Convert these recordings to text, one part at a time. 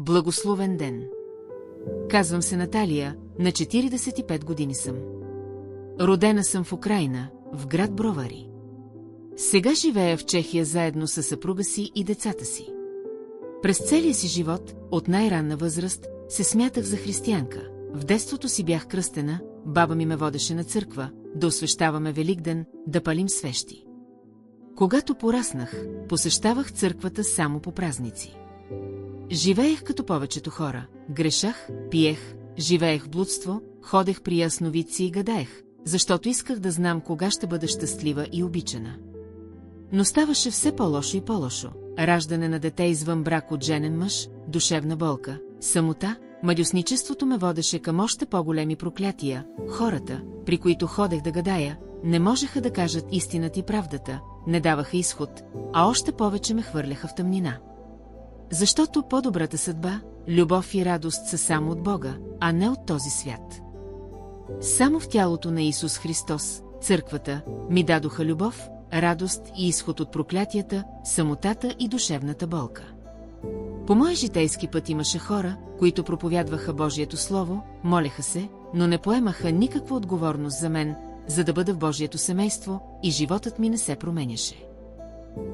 Благословен ден! Казвам се Наталия, на 45 години съм. Родена съм в Украйна, в град Бровари. Сега живея в Чехия заедно с съпруга си и децата си. През целия си живот, от най-ранна възраст, се смятах за християнка. В детството си бях кръстена, баба ми ме водеше на църква, да освещаваме Великден, да палим свещи. Когато пораснах, посещавах църквата само по празници. Живеех като повечето хора, грешах, пиех, живеех в блудство, ходех при ясновидци и гадаех, защото исках да знам кога ще бъда щастлива и обичана. Но ставаше все по-лошо и по-лошо. Раждане на дете извън брак от женен мъж, душевна болка, самота, мадюсничеството ме водеше към още по-големи проклятия. Хората, при които ходех да гадая, не можеха да кажат истината и правдата, не даваха изход, а още повече ме хвърляха в тъмнина. Защото по-добрата съдба, любов и радост са само от Бога, а не от този свят. Само в тялото на Исус Христос, църквата, ми дадоха любов, радост и изход от проклятията, самотата и душевната болка. По моя житейски път имаше хора, които проповядваха Божието Слово, молеха се, но не поемаха никаква отговорност за мен, за да бъда в Божието семейство, и животът ми не се променяше.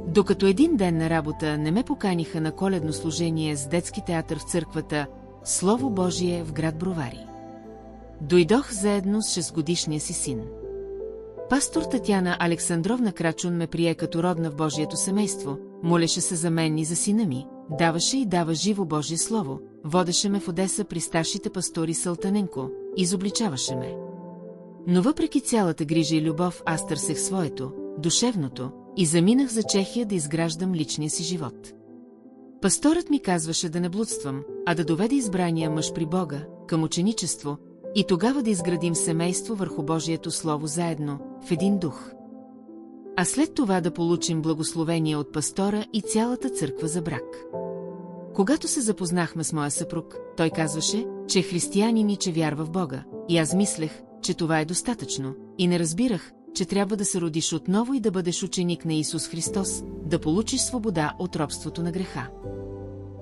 Докато един ден на работа не ме поканиха на коледно служение с детски театър в църквата Слово Божие в град Бровари. Дойдох заедно с 6-годишния си син. Пастор Татяна Александровна Крачун ме прие като родна в Божието семейство, молеше се за мен и за сина ми, даваше и дава живо Божие Слово, водеше ме в Одеса при старшите пастори Салтаненко, изобличаваше ме. Но въпреки цялата грижа и любов, аз търсех своето, душевното, и заминах за Чехия да изграждам личния си живот. Пасторът ми казваше да не блудствам, а да доведе избрания мъж при Бога, към ученичество, и тогава да изградим семейство върху Божието Слово заедно, в един дух. А след това да получим благословение от пастора и цялата църква за брак. Когато се запознахме с моя съпруг, той казваше, че е християнин и че вярва в Бога, и аз мислех, че това е достатъчно, и не разбирах, че трябва да се родиш отново и да бъдеш ученик на Исус Христос, да получиш свобода от робството на греха.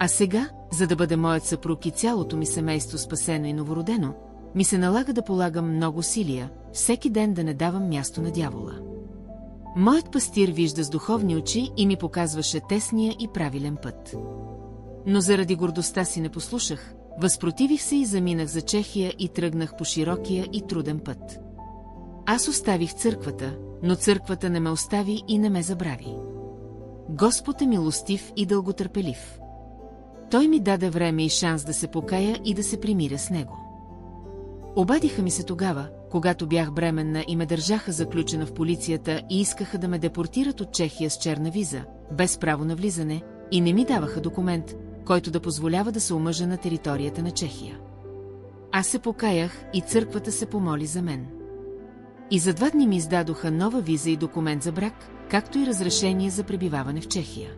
А сега, за да бъде моят съпруг и цялото ми семейство спасено и новородено, ми се налага да полагам много усилия, всеки ден да не давам място на дявола. Моят пастир вижда с духовни очи и ми показваше тесния и правилен път. Но заради гордостта си не послушах, възпротивих се и заминах за Чехия и тръгнах по широкия и труден път. Аз оставих църквата, но църквата не ме остави и не ме забрави. Господ е милостив и дълготърпелив. Той ми даде време и шанс да се покая и да се примиря с него. Обадиха ми се тогава, когато бях бременна и ме държаха заключена в полицията и искаха да ме депортират от Чехия с черна виза, без право на влизане, и не ми даваха документ, който да позволява да се омъжа на територията на Чехия. Аз се покаях и църквата се помоли за мен. И за 2 дни ми издадоха нова виза и документ за брак, както и разрешение за пребиваване в Чехия.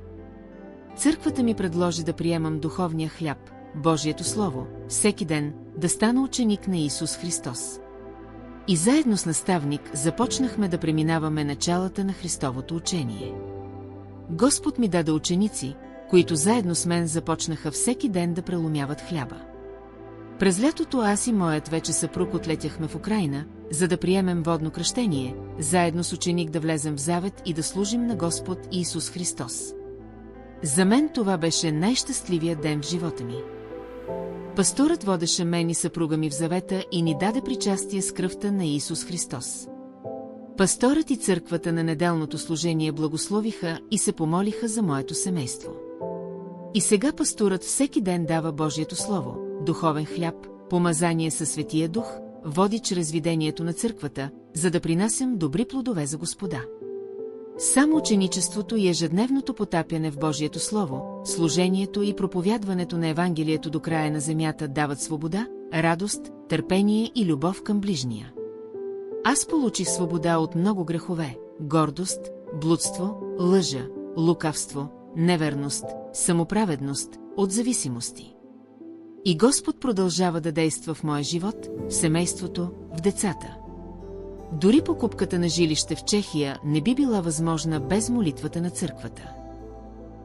Църквата ми предложи да приемам духовния хляб, Божието Слово, всеки ден, да стана ученик на Исус Христос. И заедно с наставник започнахме да преминаваме началата на Христовото учение. Господ ми даде ученици, които заедно с мен започнаха всеки ден да преломяват хляба. През лятото аз и моят вече съпруг отлетяхме в Украйна, за да приемем водно кръщение, заедно с ученик да влезем в завет и да служим на Господ Исус Христос. За мен това беше най-щастливият ден в живота ми. Пасторът водеше мен и съпруга ми в завета и ни даде причастие с кръвта на Исус Христос. Пасторът и църквата на неделното служение благословиха и се помолиха за моето семейство. И сега пасторът всеки ден дава Божието Слово, духовен хляб, помазание със Светия Дух, води чрез видението на църквата, за да принасям добри плодове за Господа. Само ученичеството и ежедневното потапяне в Божието Слово, служението и проповядването на Евангелието до края на земята дават свобода, радост, търпение и любов към ближния. Аз получих свобода от много грехове, гордост, блудство, лъжа, лукавство, неверност, самоправедност, от зависимости. И Господ продължава да действа в моя живот, в семейството, в децата. Дори покупката на жилище в Чехия не би била възможна без молитвата на църквата.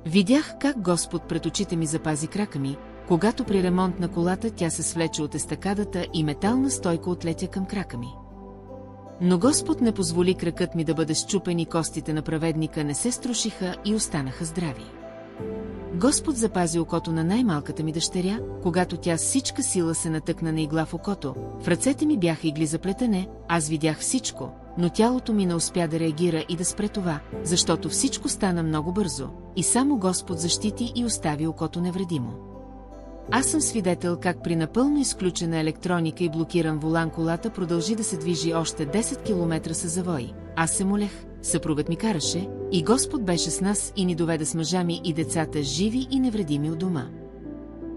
Видях как Господ пред очите ми запази крака ми, когато при ремонт на колата тя се свлече от естакадата и метална стойка отлетя към крака ми. Но Господ не позволи кракът ми да бъде счупен и костите на праведника не се струшиха и останаха здрави. Господ запази окото на най-малката ми дъщеря, когато тя с всичка сила се натъкна на игла в окото, в ръцете ми бяха игли за плетене, аз видях всичко, но тялото ми не успя да реагира и да спре това, защото всичко стана много бързо, и само Господ защити и остави окото невредимо. Аз съм свидетел как при напълно изключена електроника и блокиран волан колата продължи да се движи още 10 км със завой. Аз се молех, съпругът ми караше, и Господ беше с нас и ни доведе с мъжа ми и децата живи и невредими от дома.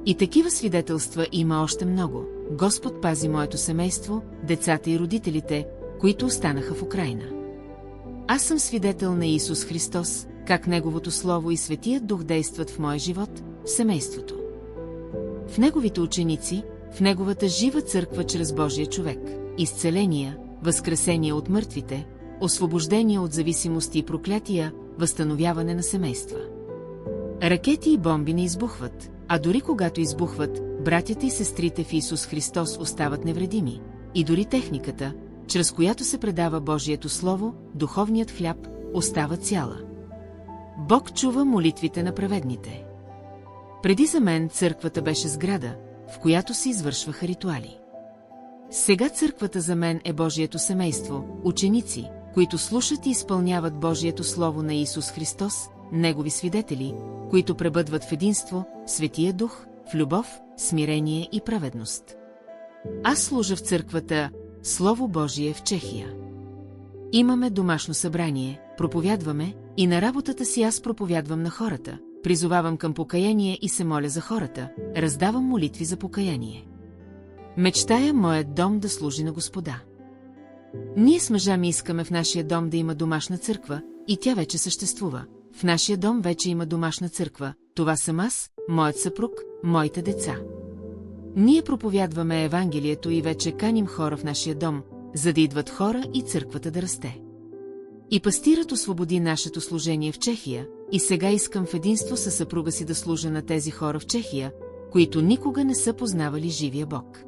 И такива свидетелства има още много. Господ пази моето семейство, децата и родителите, които останаха в Украйна. Аз съм свидетел на Исус Христос, как Неговото Слово и Светият Дух действат в моя живот, в семейството. В Неговите ученици, в Неговата жива църква чрез Божия човек, изцеления, възкресения от мъртвите, освобождение от зависимости и проклятия, възстановяване на семейства. Ракети и бомби не избухват, а дори когато избухват, братята и сестрите в Исус Христос остават невредими, и дори техниката, чрез която се предава Божието Слово, духовният хляб, остава цяла. Бог чува молитвите на праведните. Преди за мен църквата беше сграда, в която се извършваха ритуали. Сега църквата за мен е Божието семейство, ученици, които слушат и изпълняват Божието Слово на Исус Христос, Негови свидетели, които пребъдват в единство, Светия Дух, в любов, смирение и праведност. Аз служа в църквата Слово Божие в Чехия. Имаме домашно събрание, проповядваме, и на работата си аз проповядвам на хората, призовавам към покаяние и се моля за хората, раздавам молитви за покаяние. Мечтая моят дом да служи на Господа. Ние с мъжа ми искаме в нашия дом да има домашна църква, и тя вече съществува. В нашия дом вече има домашна църква, това съм аз, моят съпруг, моите деца. Ние проповядваме Евангелието и вече каним хора в нашия дом, за да идват хора и църквата да расте. И пастирът освободи нашето служение в Чехия, и сега искам в единство със съпруга си да служа на тези хора в Чехия, които никога не са познавали живия Бог.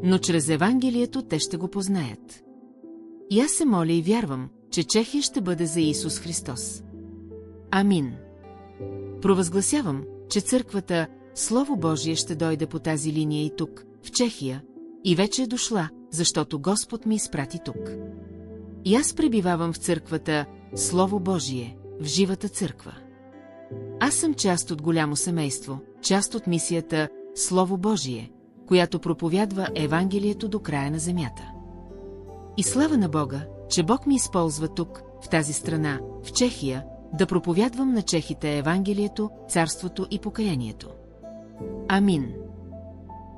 Но чрез Евангелието те ще го познаят. И аз се моля и вярвам, че Чехия ще бъде за Исус Христос. Амин. Провъзгласявам, че църквата Слово Божие ще дойде по тази линия и тук, в Чехия, и вече е дошла, защото Господ ми изпрати тук. И аз пребивавам в църквата Слово Божие, в живата църква. Аз съм част от голямо семейство, част от мисията Слово Божие, която проповядва Евангелието до края на земята. И слава на Бога, че Бог ми използва тук, в тази страна, в Чехия, да проповядвам на чехите Евангелието, царството и покаянието. Амин.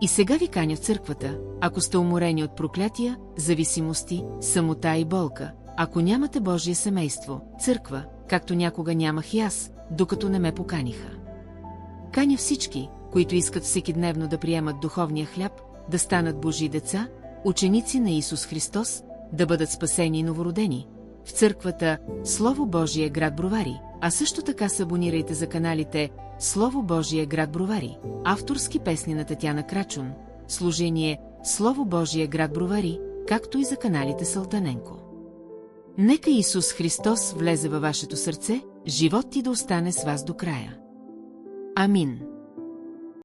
И сега ви каня в църквата, ако сте уморени от проклятия, зависимости, самота и болка, ако нямате Божие семейство, църква, както някога нямах и аз, докато не ме поканиха. Каня всички, които искат всекидневно да приемат духовния хляб, да станат Божии деца, ученици на Исус Христос, да бъдат спасени и новородени, в църквата Слово Божие град Бровари, а също така се абонирайте за каналите Слово Божие град Бровари, авторски песни на Татяна Крачун, служение Слово Божие град Бровари, както и за каналите Салтаненко. Нека Исус Христос влезе във вашето сърце, живот ти да остане с вас до края. Амин.